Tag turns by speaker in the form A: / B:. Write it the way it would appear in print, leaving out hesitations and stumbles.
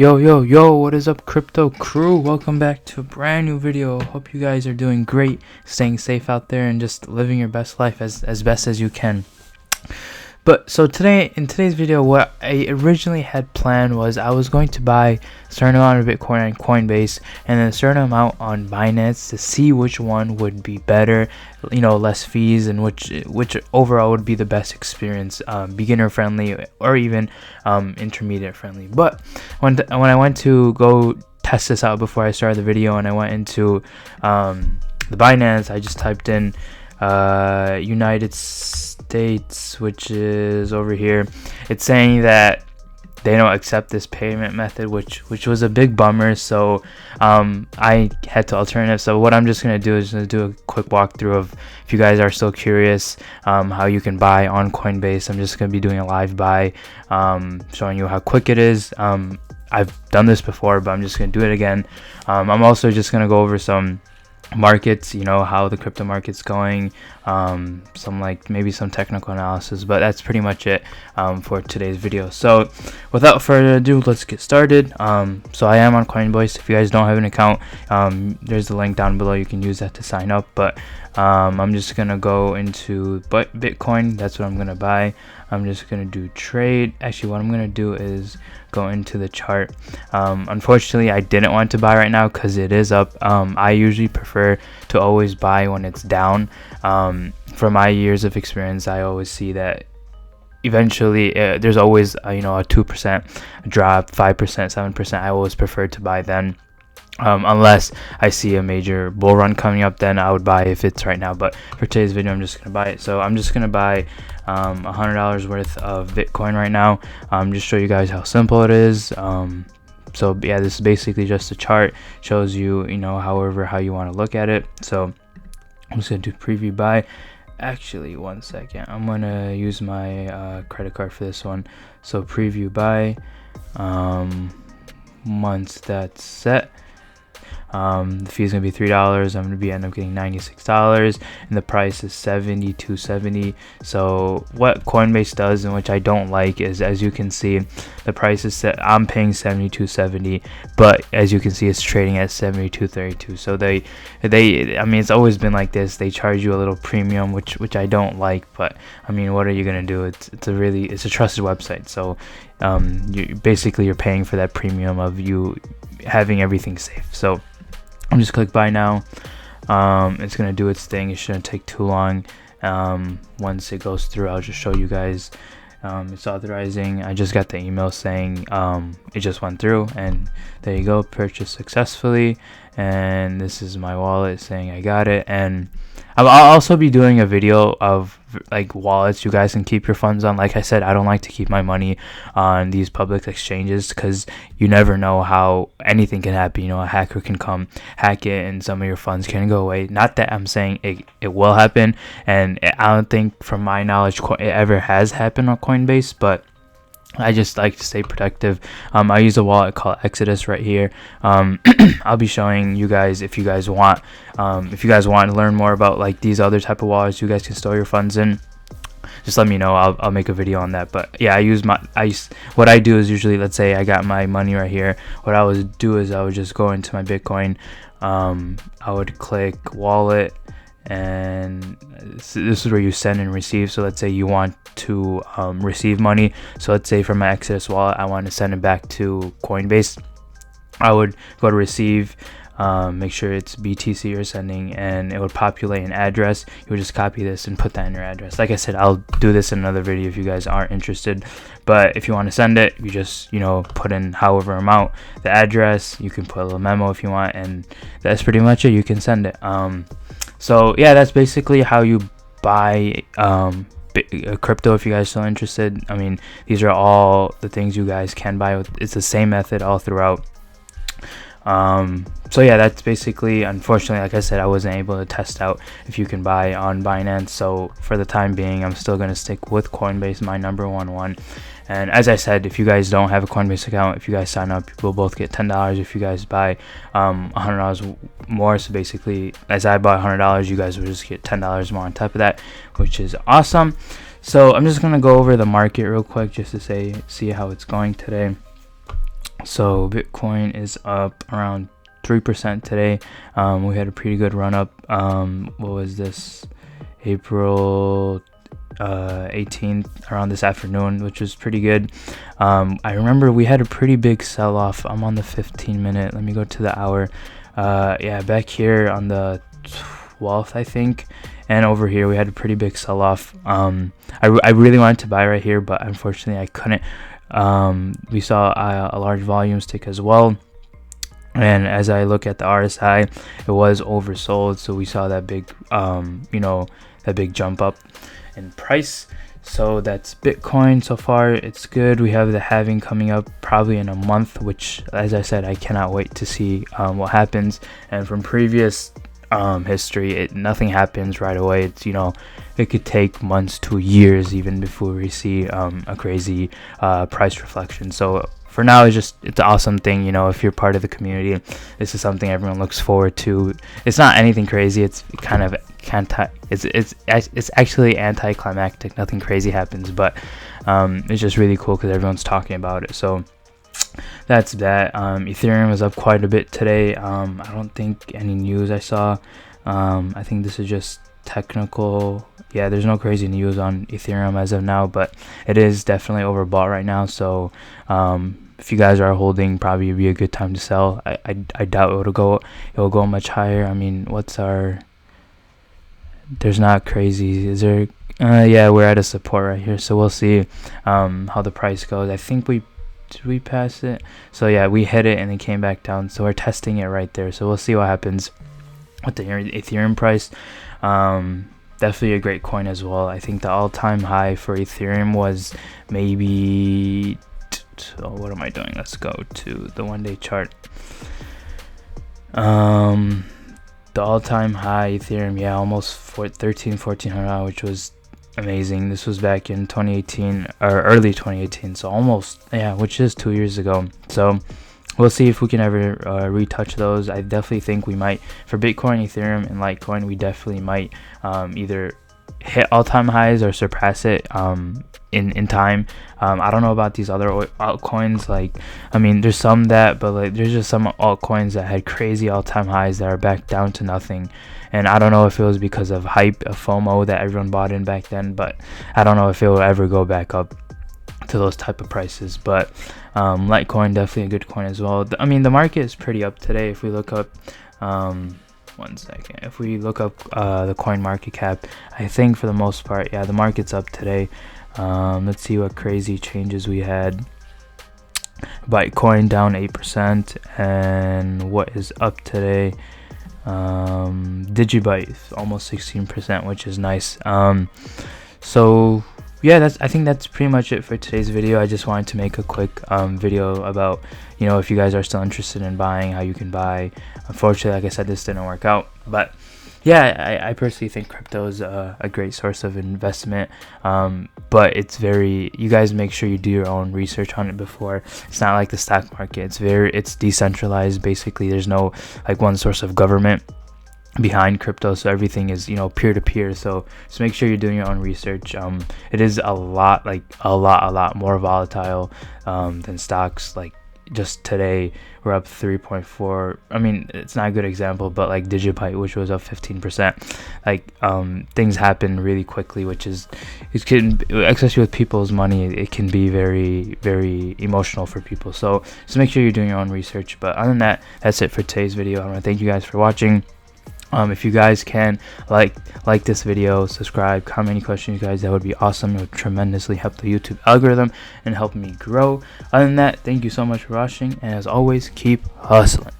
A: Yo, what is up, crypto crew? Welcome back to a brand new video. Hope you guys are doing great, staying safe out there, and just living your best life as best as you can. But so in today's video, what I originally had planned was I was going to buy a certain amount of Bitcoin on Coinbase and then a certain amount on Binance to see which one would be better, less fees, and which overall would be the best experience, beginner friendly or even intermediate friendly. But when I went to go test this out before I started the video, and I went into the Binance, I just typed in United States, which is over here. It's saying that they don't accept this payment method, which was a big bummer. So I had to alternative. So what I'm just gonna do is do a quick walkthrough of, if you guys are still curious, how you can buy on Coinbase. I'm just gonna be doing a live buy, showing you how quick it is. I've done this before, but I'm just gonna do it again. I'm also just gonna go over some markets, how the crypto market's going, maybe some technical analysis, but that's pretty much it for today's video. So without further ado, let's get started. So I am on Coinbase. If you guys don't have an account, there's the link down below. You can use that to sign up, but I'm just gonna go into Bitcoin. That's what I'm gonna buy. I'm just gonna do trade. Actually, what I'm gonna do is go into the chart. Unfortunately, I didn't want to buy right now because it is up. I usually prefer to always buy when it's down. From my years of experience, I always see that eventually there's always a 2% drop, 5%, 7%. I always prefer to buy then. Unless I see a major bull run coming up, then I would buy if it's right now. But for today's video, I'm just gonna buy it. So I'm just gonna buy $100 worth of Bitcoin right now. Just show you guys how simple it is. So yeah, this is basically just a chart, shows you how you want to look at it. So I'm just gonna do preview buy. Actually, one second, I'm gonna use my credit card for this one. So preview buy. Once that's set, the fee is gonna be $3. I'm gonna end up getting $96, and the price is $72.70. So what Coinbase does, and which I don't like, is, as you can see, the price is set. I'm paying $72.70, but as you can see, it's trading at $72.32. So they I mean, it's always been like this. They charge you a little premium, which I don't like, but I mean, what are you gonna do? It's a trusted website. So you're paying for that premium of you having everything safe. So I'm just click buy now. It's gonna do its thing. It shouldn't take too long. Once it goes through, I'll just show you guys. It's authorizing. I just got the email saying it just went through, and there you go, purchase successfully. And this is my wallet saying I got it. And I'll also be doing a video of like wallets you guys can keep your funds on. Like I said, I don't like to keep my money on these public exchanges because you never know how anything can happen. A hacker can come hack it and some of your funds can go away. Not that I'm saying it will happen, and I don't think, from my knowledge, it ever has happened on Coinbase, but I just like to stay protective. I use a wallet called Exodus right here. I'll be showing you guys, if you guys want to learn more about like these other type of wallets you guys can store your funds in, just let me know. I'll make a video on that. But yeah, what I do is, usually, let's say I got my money right here, what I would do is I would just go into my Bitcoin. I would click wallet, and this is where you send and receive. So let's say you want to receive money. So let's say from my Exodus wallet, I want to send it back to Coinbase. I would go to receive, make sure it's BTC you're sending, and it would populate an address. You would just copy this and put that in your address. Like I said, I'll do this in another video if you guys aren't interested. But if you want to send it, you just put in however amount, the address. You can put a little memo if you want, and that's pretty much it. You can send it. So yeah, that's basically how you buy crypto. If you guys are still interested, I mean, these are all the things you guys can buy with. It's the same method all throughout. So yeah, that's basically, unfortunately, like I said, I wasn't able to test out if you can buy on Binance. So for the time being, I'm still going to stick with Coinbase, my number one. And as I said, if you guys don't have a Coinbase account, if you guys sign up, we'll both get $10 if you guys buy $100 more. So basically, as I bought $100, you guys will just get $10 more on top of that, which is awesome. So I'm just going to go over the market real quick just to see how it's going today. So Bitcoin is up around 3% today. We had a pretty good run up. What was this? April 18th, around this afternoon, which was pretty good. I remember we had a pretty big sell off. I'm on the 15-minute. Let me go to the hour. Yeah, back here on the 12th, I think, and over here we had a pretty big sell off. I really wanted to buy right here, but unfortunately I couldn't. We saw a large volume stick as well, and as I look at the RSI, it was oversold, so we saw that big that big jump up in price. So that's Bitcoin. So far it's good. We have the halving coming up probably in a month, which, as I said, I cannot wait to see what happens. And from previous history, nothing happens right away. It's it could take months to years even before we see a crazy price reflection. So for now, it's an awesome thing. If you're part of the community, this is something everyone looks forward to. It's not anything crazy. It's kind of it's actually anticlimactic. Nothing crazy happens, but it's just really cool because everyone's talking about it. So that's that. Ethereum is up quite a bit today. I don't think any news I saw. I think this is just technical. Yeah, there's no crazy news on Ethereum as of now, but it is definitely overbought right now. So if you guys are holding, probably would be a good time to sell. I doubt it'll go much higher. I mean, there's not crazy, is there? Yeah, we're at a support right here, so we'll see how the price goes. I think did we pass it? So yeah, we hit it and it came back down, so we're testing it right there. So we'll see what happens with the Ethereum price. Definitely a great coin as well. I think the all-time high for Ethereum was maybe what am I doing? Let's go to the 1-day chart. The all-time high Ethereum, yeah, almost $1,400, which was amazing. This was back in 2018 or early 2018, so almost, yeah, which is 2 years ago. So we'll see if we can ever retouch those. I definitely think we might. For Bitcoin, Ethereum, and Litecoin, we definitely might either hit all-time highs or surpass it in time. I don't know about these other altcoins. There's some but there's just some altcoins that had crazy all-time highs that are back down to nothing. And I don't know if it was because of hype, of FOMO that everyone bought in back then, but I don't know if it will ever go back up to those type of prices. But Litecoin, definitely a good coin as well. The market is pretty up today. If we look up one second, if we look up the coin market cap, I think for the most part, yeah, the market's up today. Let's see what crazy changes we had. Bitcoin down 8%, and what is up today? Digibyte almost 16%, which is nice. So yeah, I think that's pretty much it for today's video. I just wanted to make a quick video about if you guys are still interested in buying, how you can buy. Unfortunately, like I said, this didn't work out, but yeah, I personally think crypto is a great source of investment, but you guys make sure you do your own research on it before. It's not like the stock market. It's decentralized. Basically, there's no one source of government behind crypto, so everything is peer-to-peer. So just make sure you're doing your own research. It is a lot more volatile than stocks. Just today we're up 3.4. It's not a good example, but Digibyte, which was up 15%. Things happen really quickly, especially with people's money, it can be very, very emotional for people. So just make sure you're doing your own research. But other than that, that's it for today's video. I want to thank you guys for watching. If you guys can like this video, subscribe, comment any questions, guys, that would be awesome. It would tremendously help the YouTube algorithm and help me grow. Other than that, thank you so much for watching, and as always, keep hustling.